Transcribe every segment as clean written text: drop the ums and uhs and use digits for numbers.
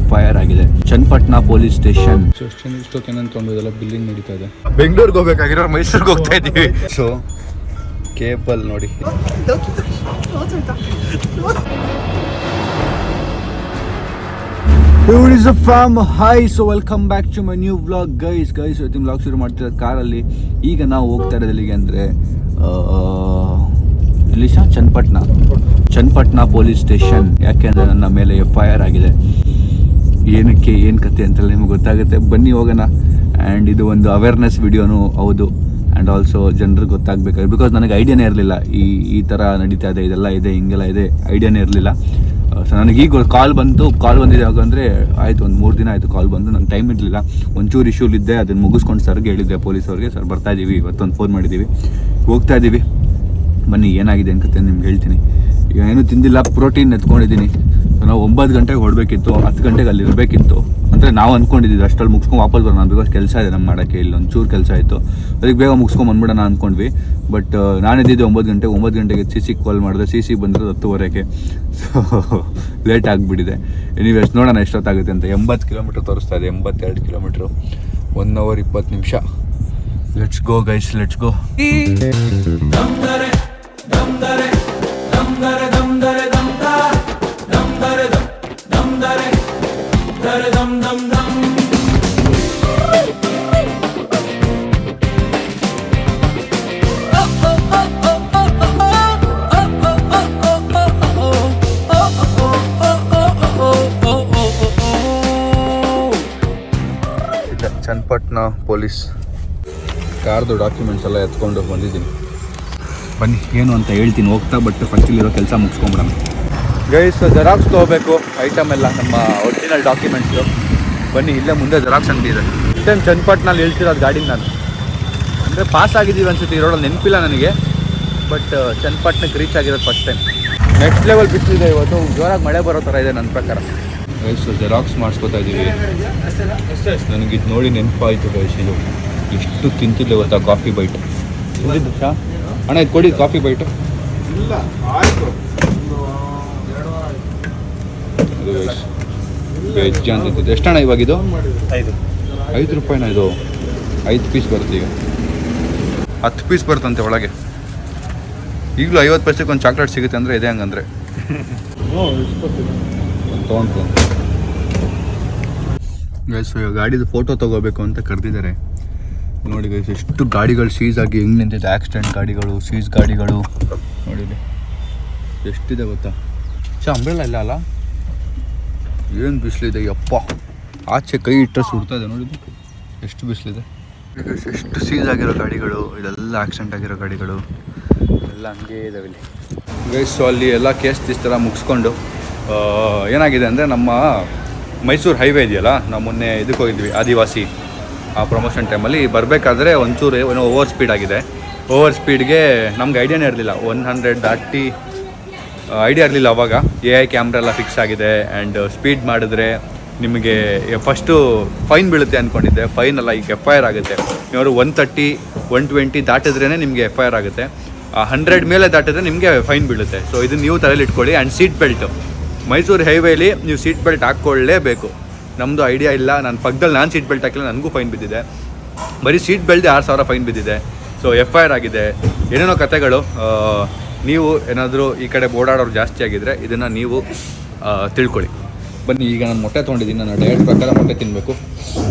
FIR ಆಗಿದೆ Channapatna police station. ಇಷ್ಟೊತ್ತೇನಂತೊಂದು billing ನಡೀತಾ ಇದೆ. ಬೆಂಗಳೂರಿಗೆ ಹೋಗ್ಬೇಕಾಗಿರೋ ಮೈಸೂರಿಗೆ ಹೋಗ್ತಾ ಇದ್ದೀವಿ. ಸೊ ಕೇಬಲ್ ನೋಡಿ. Hi, so welcome back to my new vlog guys. ಇವತ್ತಿನ ವ್ಲಾಗ್ ಶುರು ಮಾಡ್ತಿರೋದು ಕಾರಲ್ಲಿ. ಈಗ ನಾವು ಹೋಗ್ತಾ ಇರೋದು ಎಲ್ಲಿಗೆ ಅಂದರೆ ಇಲ್ಲಿ ಚನ್ನಪಟ್ಟಣ ಪೊಲೀಸ್ ಸ್ಟೇಷನ್. ಯಾಕೆಂದರೆ ನನ್ನ ಮೇಲೆ FIR ಆಗಿದೆ. ಏನಕ್ಕೆ ಏನು ಕತೆ ಅಂತೆಲ್ಲ ನಿಮ್ಗೆ ಗೊತ್ತಾಗುತ್ತೆ. ಬನ್ನಿ ಹೋಗೋಣ. ಆ್ಯಂಡ್ ಇದು ಒಂದು ಅವೇರ್ನೆಸ್ ವಿಡಿಯೋನು ಹೌದು. ಆ್ಯಂಡ್ ಆಲ್ಸೋ ಜನರಿಗೆ ಗೊತ್ತಾಗಬೇಕಾದ್ರೆ, ಬಿಕಾಸ್ ನನಗೆ ಐಡಿಯಾನೇ ಇರಲಿಲ್ಲ ಈ ಥರ ನಡೀತಾ ಇದೆ, ಇದೆಲ್ಲ ಇದೆ, ಹಿಂಗೆಲ್ಲ ಇದೆ, ಐಡಿಯಾನೇ ಇರಲಿಲ್ಲ. ಸೊ ನನಗೆ ಈಗ ಕಾಲ್ ಬಂದಿದೆ. ಯಾಕಂದರೆ ಆಯಿತು, ಒಂದು 3 ದಿನ ಆಯಿತು ಕಾಲ್ ಬಂದು. ನಂಗೆ ಟೈಮ್ ಇರಲಿಲ್ಲ, ಒಂಚೂರು ಇಶ್ಯೂಲಿದ್ದೆ. ಅದನ್ನು ಮುಗಿಸ್ಕೊಂಡು ಸರ್ಗೆ ಹೇಳಿದ್ದೆ, ಪೊಲೀಸವ್ರಿಗೆ. ಸರ್ ಬರ್ತಾಯಿದ್ದೀವಿ, ಇವತ್ತೊಂದು ಫೋನ್ ಮಾಡಿದ್ದೀವಿ, ಹೋಗ್ತಾ ಇದ್ದೀವಿ, ಬನ್ನಿ ಏನಾಗಿದೆ ಅನ್ಕತ್ತೆ ನಿಮ್ಗೆ ಹೇಳ್ತೀನಿ. ಈಗ ಏನೂ ತಿಂದಿಲ್ಲ, ಪ್ರೋಟೀನ್ ಎತ್ಕೊಂಡಿದ್ದೀನಿ. ನಾವು 9 ಗಂಟೆಗೆ ಹೊರಬೇಕಿತ್ತು, 10 ಗಂಟೆಗೆ ಅಲ್ಲಿ ಇರಬೇಕಿತ್ತು. ಅಂದರೆ ನಾವು ಅಂದ್ಕೊಂಡಿದ್ದೀವಿ ಅಷ್ಟರಲ್ಲಿ ಮುಗಿಸ್ಕೊಂಡು ವಾಪಸ್ ಬರೋಣ, ಬಿಕಾಸ್ ಕೆಲಸ ಇದೆ ನಮ್ಮ ಮಾಡೋಕ್ಕೆ. ಇಲ್ಲಿ ಒಂಚೂರು ಕೆಲಸ ಇತ್ತು, ಅದಕ್ಕೆ ಬೇಗ ಮುಗಿಸ್ಕೊಂಡು ಬಂದ್ಬಿಡೋಣ ಅಂದ್ಕೊಂಡ್ವಿ. ಬಟ್ ನಾನಿದ್ದಿದ್ದು 9 ಗಂಟೆಗೆ CC ಕಾಲ್ ಮಾಡಿದೆ. CC ಬಂದಿರೋದು 10:30ಕ್ಕೆ. ಸೊ ಲೇಟ್ ಆಗಿಬಿಟ್ಟಿದೆ. ಎನಿವೇಸ್ ನೋಡೋಣ ಎಷ್ಟೊತ್ತಾಗುತ್ತೆ ಅಂತ. 80 ಕಿಲೋಮೀಟ್ರ್ ತೋರಿಸ್ತಾ ಇದೆ, 82 ಕಿಲೋಮೀಟ್ರು, 1 ಅವರ್ 20 ನಿಮಿಷ. Let's go guys, let's go. Channapatna police ಕಾರ್ದು ಡಾಕ್ಯುಮೆಂಟ್ಸ್ ಎಲ್ಲ ಎತ್ಕೊಂಡು ಬಂದಿದ್ದೀನಿ. ಬನ್ನಿ ಏನು ಅಂತ ಹೇಳ್ತೀನಿ ಹೋಗ್ತಾ. ಬಟ್ ಫಸ್ಟಿಲಿರೋ ಕೆಲಸ ಮುಗಿಸ್ಕೊಂಬಿಡೋಣ ಗೈಸ್. ಜೆರಾಕ್ಸ್ ತೊಗೋಬೇಕು ಐಟಮ್ ಎಲ್ಲ, ನಮ್ಮ ಒರಿಜಿನಲ್ ಡಾಕ್ಯುಮೆಂಟ್ಸು. ಬನ್ನಿ, ಇಲ್ಲೇ ಮುಂದೆ ಜೆರಾಕ್ಸ್ ಅಂಗಡಿ ಇದೆ. ಟೈಮ್ ಚನ್ನಪಟ್ಟಣಲ್ಲಿ ಇಳಿಸಿರೋದು ಗಾಡಿ ನಾನು. ಅಂದರೆ ಪಾಸ್ ಆಗಿದ್ದೀವಿ ಅನ್ಸುತ್ತೆ, ಈ ರೋಡಲ್ಲಿ ನೆನಪಿಲ್ಲ ನನಗೆ. ಬಟ್ ಚನ್ನಪಟ್ಟಣಕ್ಕೆ ರೀಚ್ ಆಗಿರೋದು ಫಸ್ಟ್ ಟೈಮ್. ನೆಕ್ಸ್ಟ್ ಲೆವೆಲ್ ಬಿಸಿಲಿದೆ ಇವತ್ತು, ಜೋರಾಗಿ ಮಳೆ ಬರೋ ಥರ ಇದೆ ನನ್ನ ಪ್ರಕಾರ. ಗೈಸ್ ಜೆರಾಕ್ಸ್ ಮಾಡಿಸ್ಕೊತಾ ಇದ್ದೀವಿ. ನನಗಿದು ನೋಡಿ ನೆನಪಾಯಿತು ಗೈಸ್, ಇದು ಎಷ್ಟು ತಿಂತಿದ್ದೆ ಗೊತ್ತಾ, ಕಾಫಿ ಬೈಟ್ ತಿಂದಿದ್ದು ಶಾ ಅಣ್ಣ. ಇದು ಕೊಡಿ ಕಾಫಿ ಬೈಟು. ಅದು ಗೈಸ್ ವೆಜ್ ಅಂತಿದ್ದು. ಎಷ್ಟಣ್ಣ ಇವಾಗ ಇದು? 5 ರೂಪಾಯಿನ ಇದು? 5 ಪೀಸ್ ಬರುತ್ತೆ. ಈಗ 10 ಪೀಸ್ ಬರುತ್ತಂತೆ ಒಳಗೆ. ಈಗಲೂ 50 ಪೈಸೆಗೆ ಒಂದು ಚಾಕ್ಲೇಟ್ ಸಿಗುತ್ತೆ ಅಂದರೆ ಇದೆ ಹಂಗಂದರೆ. ತೊಗೊಂಡು ಗೈಸ್ ಗಾಡಿದು ಫೋಟೋ ತೊಗೋಬೇಕು ಅಂತ ಕರೆದಿದ್ದಾರೆ. ನೋಡಿ ಗೈಸ್ ಎಷ್ಟು ಗಾಡಿಗಳು ಸೀಸ್ ಆಗಿ ಹೆಂಗೆ ನಿಂತಿದೆ. ಆಕ್ಸಿಡೆಂಟ್ ಗಾಡಿಗಳು, ಸೀಸ್ ಗಾಡಿಗಳು ನೋಡಿದೆ ಎಷ್ಟಿದೆ ಗೊತ್ತಾ. ಅಂಬ್ರೆಲ್ಲ ಇಲ್ಲ ಅಲ್ಲ, ಏನು ಬಿಸಿಲಿದೆ ಯಪ್ಪ. ಆಚೆ ಕೈ ಇಟ್ಟರೆ ಸುಡ್ತಾ ಇದೆ ನೋಡಿದ್ದು, ಎಷ್ಟು ಬಿಸಿಲಿದೆ. ಎಷ್ಟು ಸೀಸ್ ಆಗಿರೋ ಗಾಡಿಗಳು, ಇದೆಲ್ಲ ಆಕ್ಸಿಡೆಂಟ್ ಆಗಿರೋ ಗಾಡಿಗಳು ಎಲ್ಲ ಹಂಗೆ ಇದಾವೆ ಇಲ್ಲಿ ಗೈಸ್. ಸೊ ಅಲ್ಲಿ ಎಲ್ಲ ಕೇಸ್ ಥರ ಮುಗಿಸ್ಕೊಂಡು ಏನಾಗಿದೆ ಅಂದರೆ, ನಮ್ಮ ಮೈಸೂರು ಹೈವೇ ಇದೆಯಲ್ಲ, ನಾವು ಮೊನ್ನೆ ಇದಕ್ಕೆ ಹೋಗಿದ್ವಿ ಆದಿವಾಸಿ ಆ ಪ್ರಮೋಷನ್ ಟೈಮಲ್ಲಿ. ಬರಬೇಕಾದ್ರೆ ಒಂಚೂರು ಏನೋ ಓವರ್ ಸ್ಪೀಡ್ ಆಗಿದೆ. ಓವರ್ ಸ್ಪೀಡ್ಗೆ ನಮ್ಗೆ ಐಡಿಯಾನೇ ಇರಲಿಲ್ಲ, 100 ದಾಟಿ ಐಡಿಯಾ ಇರಲಿಲ್ಲ ಅವಾಗ. AI ಕ್ಯಾಮ್ರಾ ಎಲ್ಲ ಫಿಕ್ಸ್ ಆಗಿದೆ. ಆ್ಯಂಡ್ ಸ್ಪೀಡ್ ಮಾಡಿದ್ರೆ ನಿಮಗೆ ಫಸ್ಟು ಫೈನ್ ಬೀಳುತ್ತೆ ಅಂದ್ಕೊಂಡಿದ್ದೆ. ಫೈನ್ ಅಲ್ಲ, ಈಗ FIR ಆಗುತ್ತೆ. ನೀವು 130, 120 ದಾಟಿದ್ರೇ ನಿಮಗೆ FIR ಆಗುತ್ತೆ. 100 ಮೇಲೆ ದಾಟಿದ್ರೆ ನಿಮಗೆ ಫೈನ್ ಬೀಳುತ್ತೆ. ಸೊ ಇದನ್ನು ನೀವು ತಲೆಯಲ್ಲಿ ಇಟ್ಕೊಳ್ಳಿ. ಆ್ಯಂಡ್ ಸೀಟ್ ಬೆಲ್ಟು, ಮೈಸೂರು ಹೈವೇಲಿ ನೀವು ಸೀಟ್ ಬೆಲ್ಟ್ ಹಾಕ್ಕೊಳ್ಳೇಬೇಕು. ನಮ್ಮದು ಐಡಿಯಾ ಇಲ್ಲ, ನಾನು ಪಕ್ಕದಲ್ಲಿ ನಾನು ಸೀಟ್ ಬೆಲ್ಟ್ ಹಾಕಿಲ್ಲ, ನನಗೂ ಫೈನ್ ಬಿದ್ದಿದೆ. ಬರೀ ಸೀಟ್ ಬೆಲ್ಟ್ 6,000 ಫೈನ್ ಬಿದ್ದಿದೆ. ಸೊ FIR ಆಗಿದೆ. ಏನೇನೋ ಕತೆಗಳು. ನೀವು ಏನಾದರೂ ಈ ಕಡೆ ಓಡಾಡೋರು ಜಾಸ್ತಿ ಆಗಿದ್ದರೆ ಇದನ್ನು ನೀವು ತಿಳ್ಕೊಳ್ಳಿ. ಬನ್ನಿ, ಈಗ ನಾನು ಮೊಟ್ಟೆ ತೊಗೊಂಡಿದ್ದೀನಿ. ನಾನು ಡಯಟ್ ಪ್ರಕಾರ ಮೊಟ್ಟೆ ತಿನ್ನಬೇಕು.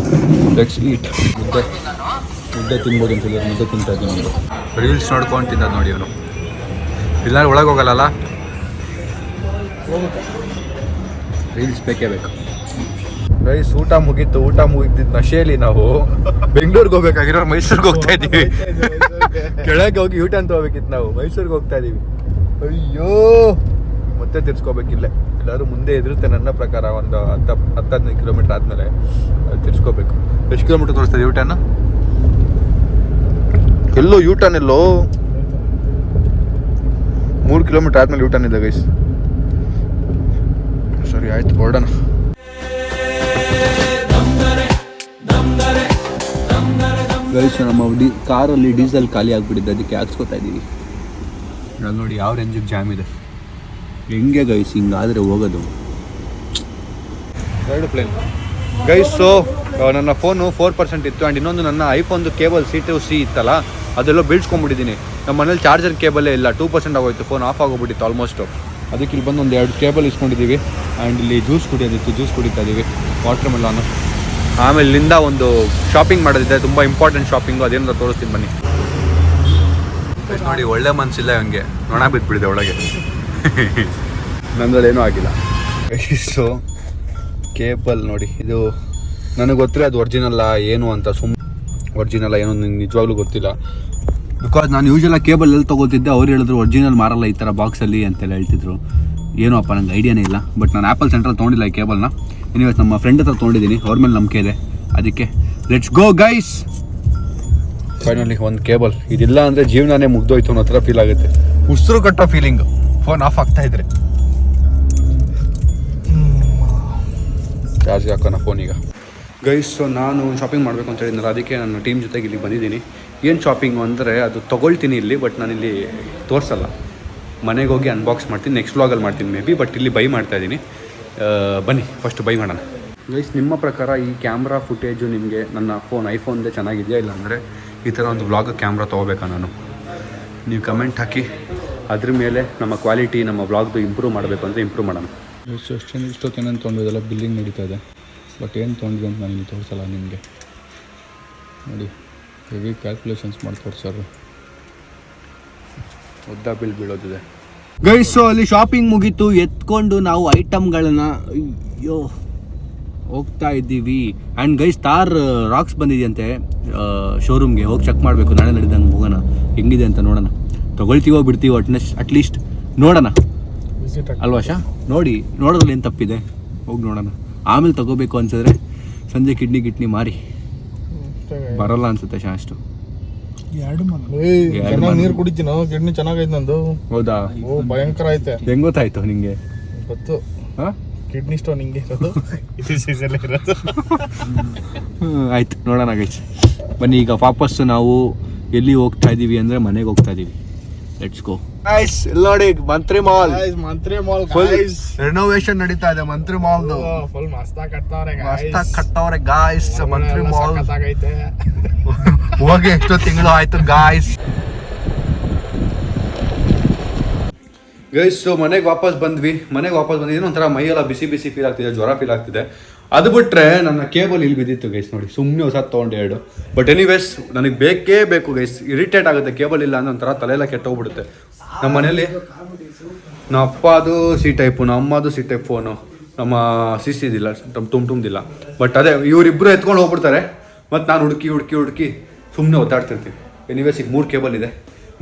ಲೆಟ್ಸ್ ಈಟ್. ಮುದ್ದೆ ತಿನ್ಬೋದು ಅಂತ ಹೇಳಿ ಮುದ್ದೆ ತಿಂತಾ ಇದ್ದೀನಿ. ಒಂದು ರೀಲ್ಸ್ ನೋಡ್ಕೊಂಡು ತಿನ್ನೋದು ನೋಡಿ ಅವನು. ಇಲ್ಲ ಒಳಗೆ ಹೋಗಲ್ಲ, ರೀಲ್ಸ್ ಬೇಕೇ ಬೇಕು ಗೈಸ್. ಊಟ ಮುಗಿದ್ದಿದ್ದು ನಶೆಯಲ್ಲಿ ನಾವು ಬೆಂಗಳೂರಿಗೆ ಹೋಗ್ಬೇಕಾಗಿರೋ ಮೈಸೂರಿಗೆ ಹೋಗ್ತಾ ಇದ್ದೀವಿ. ಕೆಳಗೆ ಹೋಗಿ ಊಟ ಅಂತ ಹೋಗ್ಬೇಕಿತ್ತು, ನಾವು ಮೈಸೂರಿಗೆ ಹೋಗ್ತಾ ಇದ್ದೀವಿ. ಅಯ್ಯೋ, ಮತ್ತೆ ತಿರ್ಸ್ಕೋಬೇಕಿಲ್ಲ. ಎಲ್ಲರೂ ಮುಂದೆ ಇದಿರುತ್ತೆ ನನ್ನ ಪ್ರಕಾರ. ಒಂದು 10-15 ಕಿಲೋಮೀಟ್ರ್ ಆದಮೇಲೆ ತಿರ್ಸ್ಕೋಬೇಕು. ಎಷ್ಟು ಕಿಲೋಮೀಟ್ರ್ ತೋರಿಸ್ತಾ ಇದೆ ಯೂಟರ್ನ್? ಎಲ್ಲೋ ಯೂಟರ್ನ್ ಎಲ್ಲೋ 3 ಕಿಲೋಮೀಟ್ರ್ ಆದಮೇಲೆ ಯೂಟರ್ನ್ ಇದೆ ಗೈಸ್. ಸರಿ ಆಯ್ತು, ಹೊರಡೋಣ. ಗೈಸ್ ನಮ್ಮ ಕಾರಲ್ಲಿ ಡೀಸೆಲ್ ಖಾಲಿ ಆಗಿಬಿಟ್ಟಿದೆ, ಅದಕ್ಕೆ ಹಾಕ್ಸ್ಕೊತಾ ಇದ್ದೀವಿ. ನೋಡಿ ಯಾವ ರೇಂಜಿಗೆ ಜಾಮ್ ಇದೆ. ಹೆಂಗೆ ಗೈಸ್ ಹಿಂಗಾದರೆ ಹೋಗೋದು? 2 ಪ್ಲೇನ್ ಗೈಸ್. ಸೊ ನನ್ನ ಫೋನು 4% ಇತ್ತು ಆ್ಯಂಡ್ ಇನ್ನೊಂದು ನನ್ನ ಐಫೋನ್ದು ಕೇಬಲ್ C2C ಇತ್ತಲ್ಲ ಅದೆಲ್ಲ ಬೀಳ್ಸ್ಕೊಂಡ್ಬಿಟ್ಟಿದ್ದೀನಿ. ನಮ್ಮ ಮನೇಲಿ ಚಾರ್ಜರ್ ಕೇಬಲೇ ಇಲ್ಲ, 2% ಆಗೋಯ್ತು, ಫೋನ್ ಆಫ್ ಆಗೋಗ್ಬಿಟ್ಟಿತ್ತು ಆಲ್ಮೋಸ್ಟು. ಅದಕ್ಕೆ ಇಲ್ಲಿ ಬಂದು ಒಂದು 2 ಕೇಬಲ್ ಇಸ್ಕೊಂಡಿದ್ದೀವಿ ಆ್ಯಂಡ್ ಇಲ್ಲಿ ಜ್ಯೂಸ್ ಕುಡಿಯೋದಿತ್ತು, ಜ್ಯೂಸ್ ಕುಡಿತಾ ಇದ್ದೀವಿ, ವಾಟರ್ ಮೆಲಾನು. ಆಮೇಲೆ ಇಲ್ಲಿಂದ ಒಂದು ಶಾಪಿಂಗ್ ಮಾಡೋದಿದೆ, ತುಂಬ ಇಂಪಾರ್ಟೆಂಟ್ ಶಾಪಿಂಗು, ಅದೇನಾದ್ರು ತೋರಿಸ್ತೀನಿ ಬನ್ನಿ. ನೋಡಿ ಒಳ್ಳೆ ಮನಸ್ಸಿಲ್ಲ ಹಂಗೆ ನೊಣ ಬಿದ್ದುಬಿಡಿದೆ ಒಳಗೆ. ನಂದ್ರಲ್ಲಿ ಏನೂ ಆಗಿಲ್ಲ. ಸೊ ಕೇಬಲ್ ನೋಡಿ, ಇದು ನನಗೆ ಗೊತ್ತಿಲ್ಲ ಅದು ಒರಿಜಿನಲ್ಲ ಏನು ಅಂತ. ಒರಿಜಿನಲ್ಲ ಏನೋ ನಂಗೆ ನಿಜವಾಗ್ಲೂ ಗೊತ್ತಿಲ್ಲ. ಬಿಕಾಸ್ ನಾನು ಯೂಶಲಾಗಿ ಕೇಬಲ್ ಎಲ್ಲಿ ತೊಗೋತಿದ್ದೆ, ಅವ್ರು ಹೇಳಿದ್ರು ಒರಿಜಿನಲ್ ಮಾರಲ್ಲ ಈ ಥರ ಬಾಕ್ಸಲ್ಲಿ ಅಂತೆಲ್ಲ ಹೇಳ್ತಿದ್ರು. ಏನೋಪ್ಪ ನಂಗೆ ಐಡಿಯಾನೇ ಇಲ್ಲ. ಬಟ್ ನಾನು ಆ್ಯಪಲ್ ಸೆಂಟ್ರಲ್ಲಿ ತೊಗೊಂಡಿಲ್ಲ ಈ ಕೇಬಲ್ನ. ಎನಿವೇಸ್ ನಮ್ಮ ಫ್ರೆಂಡ್ ಹತ್ರ ತೊಗೊಂಡಿದ್ದೀನಿ, ಅವ್ರ ಮೇಲೆ ನಂಬಿಕೆ ಇದೆ, ಅದಕ್ಕೆ ಲೆಟ್ಸ್ ಗೋ ಗೈಸ್. ಫೈನಲಿ ಒಂದು ಕೇಬಲ್. ಇದಿಲ್ಲ ಅಂದರೆ ಜೀವನನೇ ಮುಗ್ದೋಯ್ತು ಅನ್ನೋ ಥರ ಫೀಲ್ ಆಗುತ್ತೆ, ಉಸಿರು ಕಟ್ಟೋ ಫೀಲಿಂಗ್ ಫೋನ್ ಆಫ್ ಆಗ್ತಾ ಇದ್ರೆ. ಚಾರ್ಜ್ ಹಾಕೋಣ ಫೋನ್ ಈಗ ಗೈಸ್. ಸೊ ನಾನು ಶಾಪಿಂಗ್ ಮಾಡಬೇಕು ಅಂತ ಹೇಳಿದ್ನಲ್ಲ, ಅದಕ್ಕೆ ನನ್ನ ಟೀಮ್ ಜೊತೆಗೆ ಇಲ್ಲಿ ಬಂದಿದ್ದೀನಿ. ಏನು ಶಾಪಿಂಗು ಅಂದರೆ ಅದು ತೊಗೊಳ್ತೀನಿ ಇಲ್ಲಿ, ಬಟ್ ನಾನಿಲ್ಲಿ ತೋರಿಸಲ್ಲ, ಮನೆಗೆ ಹೋಗಿ ಅನ್ಬಾಕ್ಸ್ ಮಾಡ್ತೀನಿ, ನೆಕ್ಸ್ಟ್ ವ್ಲಾಗಲ್ಲಿ ಮಾಡ್ತೀನಿ ಮೇ ಬಿ. ಬಟ್ ಇಲ್ಲಿ ಬೈ ಮಾಡ್ತಾಯಿದ್ದೀನಿ, ಬನ್ನಿ ಫಸ್ಟ್ ಬೈ ಮಾಡೋಣ. ಗೈಸ್, ನಿಮ್ಮ ಪ್ರಕಾರ ಈ ಕ್ಯಾಮ್ರಾ ಫುಟೇಜು ನಿಮಗೆ ನನ್ನ ಐಫೋನ್ದೇ ಚೆನ್ನಾಗಿದೆಯಾ, ಇಲ್ಲಾಂದರೆ ಈ ಥರ ಒಂದು ವ್ಲಾಗ್ ಕ್ಯಾಮ್ರಾ ತೊಗೋಬೇಕಾ ನಾನು? ನೀವು ಕಮೆಂಟ್ ಹಾಕಿ, ಅದ್ರ ಮೇಲೆ ನಮ್ಮ ಕ್ವಾಲಿಟಿ, ನಮ್ಮ ವ್ಲಾಗ್ದು ಇಂಪ್ರೂವ್ ಮಾಡಬೇಕು ಅಂದರೆ ಇಂಪ್ರೂವ್ ಮಾಡೋಣ. ಇಷ್ಟೊತ್ತೇನೇನು ತೊಗೊಂಡಿದ್ದೆಲ್ಲ ಬಿಲ್ಲಿಂಗ್ ನಡೀತಾ ಇದೆ. ಬಟ್ ಏನು ತೊಗೊಂಡ್ವಿ ಅಂತ ನಾನು ಇಲ್ಲಿ ತೋರಿಸಲ್ಲ ನಿಮಗೆ. ನೋಡಿ, ಹೆವಿ ಕ್ಯಾಲ್ಕುಲೇಷನ್ಸ್ ಮಾಡಿ ತೋರಿಸೋರು, ಉದ್ದ ಬಿಲ್ ಬೀಳೋದಿದೆ ಗೈಸ್. ಸೊ ಅಲ್ಲಿ ಶಾಪಿಂಗ್ ಮುಗೀತು, ಎತ್ಕೊಂಡು ನಾವು ಐಟಮ್ಗಳನ್ನ ಹೋಗ್ತಾ ಇದ್ದೀವಿ. ಆ್ಯಂಡ್ ಗೈಸ್, ತಾರ್ ರಾಕ್ಸ್ ಬಂದಿದೆಯಂತೆ ಶೋರೂಮ್ಗೆ, ಹೋಗಿ ಚೆಕ್ ಮಾಡಬೇಕು. ನಾಳೆ ನಡೆದಂಗೆ ಹೋಗೋಣ, ಹೆಂಗಿದೆ ಅಂತ ನೋಡೋಣ. ತೊಗೊಳ್ತೀವೋ ಬಿಡ್ತೀವೋ ಅಟ್ಲೀಸ್ಟ್ ನೋಡೋಣ ಅಲ್ವಾ ಶಾ? ನೋಡೋದ್ರಲ್ಲಿ ಏನು ತಪ್ಪಿದೆ, ಹೋಗಿ ನೋಡೋಣ. ಆಮೇಲೆ ತೊಗೋಬೇಕು ಅನ್ಸಿದ್ರೆ ಸಂಜೆ ಕಿಡ್ನಿ ಮಾರಿ ಬರಲ್ಲ ಅನ್ಸುತ್ತೆ ಶಾ. ಅಷ್ಟು ನೀರು ಕುಡಿತೀನೋ, ಕಿಡ್ನಿ ಚೆನ್ನಾಗೈತೆ ನಂದು. ಹೌದಾ? ಓ ಭಯಂಕರ ಐತೆ. ಹೆಂಗ್ ಗೊತ್ತಾಯ್ತು ನಿಂಗೆ? ಗೊತ್ತು, ಕಿಡ್ನಿ ಸ್ಟೋನ್ ಹಿಂಗೆ ಇರೋದು. ಆಯ್ತು, ನೋಡೋಣ ಗೈಸ್. ಬನ್ನಿ ಈಗ ವಾಪಸ್ಸು ನಾವು ಎಲ್ಲಿ ಹೋಗ್ತಾ ಇದ್ದೀವಿ ಅಂದರೆ ಮನೆಗೆ ಹೋಗ್ತಾ ಇದ್ದೀವಿ. Let's go guys. ನೋಡಿ, ಮಂತ್ರಿ ಮಾಲ್ ಫುಲ್ ರೆನೋವೇಷನ್ ನಡೀತಾ ಇದೆ. ಮಂತ್ರಿ ಮಾಲ್ ಫುಲ್ ಮಸ್ತಾಗಿ ಕಟ್ಟವ್ರೆ ಗಾಯ್ಸ್. ಮಂತ್ರಿ ಮಾಲ್ ಹೋಗಿ ಎಷ್ಟು ತಿಂಗಳು ಆಯ್ತು ಗಾಯ್ಸ್. ಸೊ ಮನೆಗೆ ವಾಪಸ್ ಬಂದ್ವಿ. ಒಂಥರ ಮೈಯೆಲ್ಲ ಬಿಸಿ ಫೀಲ್ ಆಗ್ತಿದೆ, ಜ್ವರ ಫೀಲ್ ಆಗ್ತಿದೆ. ಅದು ಬಿಟ್ರೆ ನನ್ನ ಕೇಬಲ್ ಇಲ್ಲಿ ಬಿದ್ದಿತ್ತು ಗೈಸ್. ನೋಡಿ, ಸುಮ್ಮನೆ ಹೊಸ ತೊಗೊಂಡೆ 2. ಬಟ್ ಎನಿವೇಸ್ ನನಗೆ ಬೇಕೇ ಬೇಕು ಗೈಸ್. ಇರಿಟೇಟ್ ಆಗುತ್ತೆ ಕೇಬಲ್ ಇಲ್ಲ ಅಂದ್ರೆ, ಒಂಥರ ತಲೆಯೆಲ್ಲ ಕೆಟ್ಟೋಗ್ಬಿಡುತ್ತೆ. ನಮ್ಮ ಮನೇಲಿ ನಮ್ಮ ಅಪ್ಪದು ಸಿ ಟೈಪು, ನಮ್ಮ ಅಮ್ಮದು ಸಿ ಟೈಪ್ ಫೋನು, ನಮ್ಮ ಸಿಸಿದಿಲ್ಲ, ತುಂಬ್ದಿಲ್ಲ. ಬಟ್ ಅದೇ ಇವರಿಬ್ಬರು ಎತ್ಕೊಂಡು ಹೋಗ್ಬಿಡ್ತಾರೆ, ಮತ್ತು ನಾನು ಹುಡುಕಿ ಸುಮ್ಮನೆ ಒತ್ತಾಡ್ತಿರ್ತೀವಿ. ಎನಿವೇಸ್ ಈಗ 3 ಕೇಬಲ್ ಇದೆ.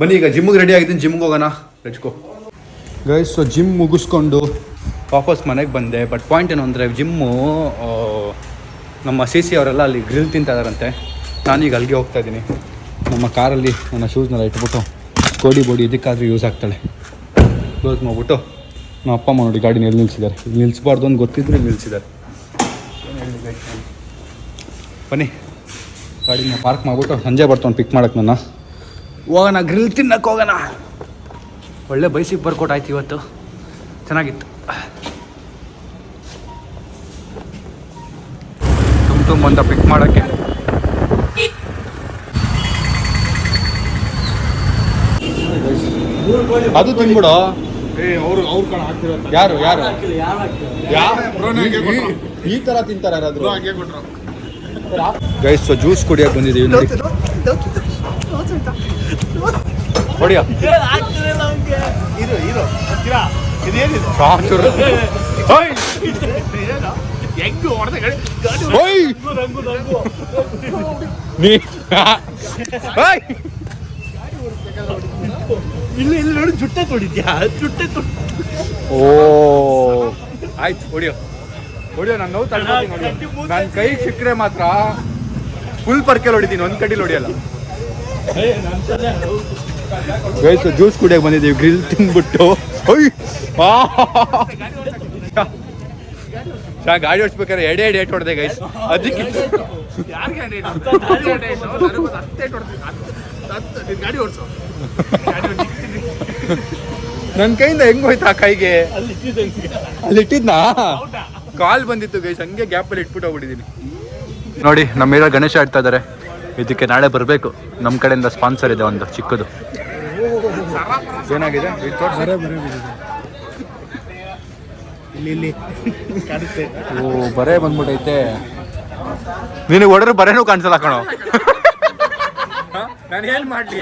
ಬನ್ನಿ ಈಗ ಜಿಮ್ಗೆ ರೆಡಿ ಆಗಿದ್ದೀನಿ, ಜಿಮ್ಗೆ ಹೋಗೋಣ. Let's go guys. So gym ಮುಗಿಸ್ಕೊಂಡು ವಾಪಸ್ ಮನೆಗೆ ಬಂದೆ. ಬಟ್ ಪಾಯಿಂಟ್ ಏನು ಅಂದರೆ, ಜಿಮ್ಮು ನಮ್ಮ CC ಅವರೆಲ್ಲ ಅಲ್ಲಿ ಗ್ರಿಲ್ ತಿಂತಾ ಇದ್ದಾರಂತೆ. ನಾನೀಗ ಅಲ್ಲಿಗೆ ಹೋಗ್ತಾ ಇದ್ದೀನಿ. ನಮ್ಮ ಕಾರಲ್ಲಿ ನನ್ನ ಶೂಸ್ನೆಲ್ಲ ಇಟ್ಬಿಟ್ಟು ಕೋಡಿ ಬೋಡಿ ಇದಕ್ಕಾದ್ರೂ ಯೂಸ್ ಆಗ್ತಾಳೆ ಕ್ಲೋಸ್ ಮಾಡಿಬಿಟ್ಟು ನಮ್ಮ ಅಪ್ಪ ಅಮ್ಮ ನೋಡಿ ಗಾಡಿನ ಎಲ್ಲಿ ನಿಲ್ಲಿಸಿದ್ದಾರೆ. ಇಲ್ಲಿ ನಿಲ್ಲಿಸ್ಬಾರ್ದು ಅಂತ ಗೊತ್ತಿದ್ರು ಇಲ್ಲಿ ನಿಲ್ಲಿಸಿದ್ದಾರೆ. ಬನ್ನಿ ಗಾಡಿನ ಪಾರ್ಕ್ ಮಾಡಿಬಿಟ್ಟು ಸಂಜೆ ಬರ್ತಾನೆ ಪಿಕ್ ಮಾಡೋಕ್ಕೆ ನನ್ನ. ಹೋಗೋಣ, ಗ್ರಿಲ್ ತಿನ್ನಕ್ಕೆ ಹೋಗೋಣ. ಒಳ್ಳೆ ಬೈಸಿಗೆ ಬರ್ಕೊಟ್ ಆಯ್ತು ಇವತ್ತು, ಚೆನ್ನಾಗಿತ್ತು. ತುಂಬ ಅಂತ ಪಿಕ್ ಮಾಡೋಕ್ಕೆ. ಅದು ತಿನ್ಬಿಡು. ಯಾರು ಈ ಥರ ತಿಂತಾರೆ ಯಾರಾದರೂ ಗೈಸ್? ಸೊ ಜ್ಯೂಸ್ ಕುಡಿಯೋಕೆ ಬಂದಿದ್ದೀವಿ ನೋಡಿ. ಹೊಡಿಯ ಇಲ್ಲಿ ನೋಡಿ, ಜುಟ್ಟೆ ತೊಡಿದ್ಯಾ? ಓ ಆಯ್ತು, ಹೊಡಿಯೋ ನಾನು ನೋವು ತಗೊಳ್ತೀನಿ. ನನ್ನ ಕೈ ಸಿಕ್ಕರೆ ಮಾತ್ರ ಫುಲ್ ಪರ್ಕೆಲ್ ಹೊಡಿತೀನಿ, ಒಂದು ಕಡ್ಡಿಲಿ ಹೊಡಿಯಲ್ಲ. ಗೈಸ್ ಜ್ಯೂಸ್ ಕುಡಿಯೋಕೆ ಬಂದಿದ್ದೀವಿ, ಗ್ರಿಲ್ ತಿಂದ್ಬಿಟ್ಟು. ಗಾಡಿ ಓಡಿಸ್ಬೇಕಾದ್ರೆ ಎಡೆ ಏಟ್ ಹೊಡೆದೆ ಗೈಸ್. ಅದಕ್ಕೆ ನನ್ನ ಕೈಯಿಂದ ಹೆಂಗ್ ಹೋಯ್ತಾ ಕೈಗೆ? ಅಲ್ಲಿ ಇಟ್ಟಿದ್ನಾ? ಕಾಲ್ ಬಂದಿತ್ತು ಗೈಸ್, ಹಂಗೆ ಗ್ಯಾಪಲ್ಲಿ ಇಟ್ಬಿಟ್ಟು ಹೋಗ್ಬಿಟ್ಟಿದ್ದೀನಿ. ನೋಡಿ ನಮ್ಮ ಹೀರೋ ಗಣೇಶ ಆಡ್ತಾ ಇದ್ದಾರೆ. ಇದಕ್ಕೆ ನಾಳೆ ಬರಬೇಕು. ನಮ್ಮ ಕಡೆಯಿಂದ ಸ್ಪಾನ್ಸರ್ ಇದೆ ಒಂದು ಚಿಕ್ಕದು. ಏನಾಗಿದೆ ಇಲ್ಲಿ ಕಾಣುತ್ತೆ. ಓ ಬರೇ ಬಂದ್ಬಿಟ್ಟೈತೆ. ನಿನಗೆ ಹೊಡೆದ್ರೆ ಬರೇನೂ ಕಾಣಿಸಲ್ಲ ಕಣೋ. ನಾನು ಏನು ಮಾಡಲಿ,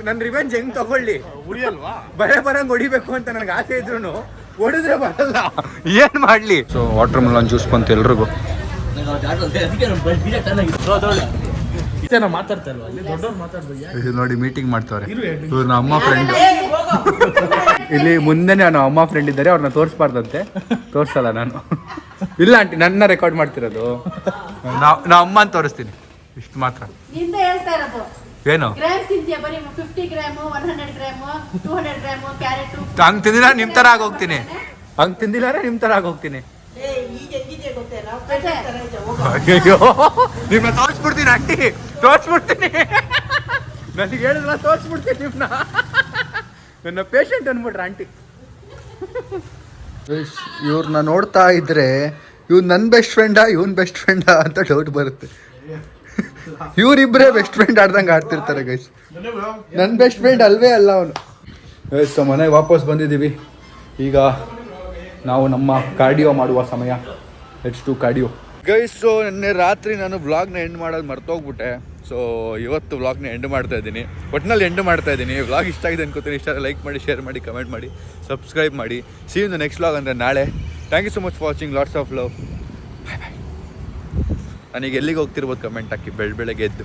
ನನ್ನ ರಿವೆಂಜ್ ಹೆಂಗ್ ತಗೊಳ್ಳಿ? ಉರಿಯಲ್ವಾ? ಬರಂಗ್ ಹೊಡಿಬೇಕು ಅಂತ ನನಗೆ ಆಸೆ ಇದ್ರು ಹೊಡೆದ್ರೆ ಬರಲ್ಲ, ಏನು ಮಾಡಲಿ? ಸೊ ವಾಟರ್ ಮೆಲನ್ ಜ್ಯೂಸ್ ಬಂತು ಎಲ್ರಿಗೂ. ಮಾತಾಡ್ತಾ ಇಲ್ವಾ ಅಲ್ಲಿ ದೊಡ್ಡವ್ರು ಮಾತಾಡ್ಬೇಕು. ಇದು ನೋಡಿ ಮೀಟಿಂಗ್ ಮಾಡ್ತವ್ರೆ. ಇವ್ರು ನಮ್ಮ ಅಮ್ಮ ಫ್ರೆಂಡ್. ಇಲ್ಲಿ ಮುಂದೆನೆ ನನ್ನ ಅಮ್ಮ ಫ್ರೆಂಡ್ ಇದ್ದಾರೆ, ಅವ್ರನ್ನ ತೋರಿಸ್ಬಾರ್ದಂತೆ. ತೋರಿಸಲ್ಲ ನಾನು. ಇಲ್ಲ ಆಂಟಿ, ನನ್ನ ರೆಕಾರ್ಡ್ ಮಾಡ್ತಿರೋದು. ನಾ ಅಮ್ಮ ಅಂತ ತೋರಿಸ್ತೀನಿ, ಇಷ್ಟು ಮಾತ್ರ. ಏನು ಹಂಗ್ ತಿಂದಿಲ್ಲ ನಿಮ್ ತರ ಆಗೋಗ್ತೀನಿ. ಹಂಗ್ ತಿಂದಿಲ್ಲ ನಿಮ್ ತರ ಆಗೋಗ್ತೀನಿ. ಅಯ್ಯೋ ನಿಮ್ನ ತೋರಿಸ್ಬಿಡ್ತೀನಿ ಆಂಟಿ, ತೋರಿಸ್ಬಿಡ್ತೀನಿ. ನನಗೆ ಹೇಳಿದ್ರ ತೋರಿಸ್ಬಿಡ್ತೀನಿ ನಿಮ್ನ. ನನ್ನ ಪೇಷಂಟ್ ಅನ್ಬಿಟ್ರ ಆಂಟಿ. ಇವ್ರನ್ನ ನೋಡ್ತಾ ಇದ್ರೆ ಇವ್ನು ನನ್ನ ಬೆಸ್ಟ್ ಫ್ರೆಂಡಾ ಇವನ್ ಬೆಸ್ಟ್ ಫ್ರೆಂಡಾ ಅಂತ ಡೌಟ್ ಬರುತ್ತೆ. ಇವರಿಬ್ಬರೇ ಬೆಸ್ಟ್ ಫ್ರೆಂಡ್ ಆಡ್ದಂಗೆ ಆಡ್ತಿರ್ತಾರೆ ಗೈಸ್. ನನ್ನ ಬೆಸ್ಟ್ ಫ್ರೆಂಡ್ ಅಲ್ವೇ ಅಲ್ಲ ಅವನು. ಗೈಸ್ ಮನೆಗೆ ವಾಪಸ್ ಬಂದಿದ್ದೀವಿ. ಈಗ ನಾವು ನಮ್ಮ ಕಾರ್ಡಿಯೋ ಮಾಡುವ ಸಮಯ. Let's to cardio guys. So ನಿನ್ನೆ ರಾತ್ರಿ ನಾನು ವ್ಲಾಗ್ನ ಎಂಡ್ ಮಾಡೋದು ಮರ್ತೋಗ್ಬಿಟ್ಟೆ. ಸೊ ಇವತ್ತು ವ್ಲಾಗ್ನ ಎಂಡ್ ಮಾಡ್ತಾ ಇದ್ದೀನಿ. ಒಟ್ಟಿನಲ್ಲಿ ಎಂಡ್ ಮಾಡ್ತಾ ಇದ್ದೀನಿ. ವ್ಲಾಗ್ ಇಷ್ಟ ಆಗಿದೆ ಅನ್ಕೋತೀನಿ. ಇಷ್ಟ ಲೈಕ್ ಮಾಡಿ, ಶೇರ್ ಮಾಡಿ, ಕಮೆಂಟ್ ಮಾಡಿ, ಸಬ್ಸ್ಕ್ರೈಬ್ ಮಾಡಿ. See you in the next vlog ಅಂದರೆ ನಾಳೆ. Thank you so much for watching. Lots of love. Bye bye. ನನಗೆ ಎಲ್ಲಿಗೆ ಹೋಗ್ತಿರ್ಬೋದು ಕಮೆಂಟ್ ಹಾಕಿ ಬೆಳಗ್ಗೆ ಎದ್ದು.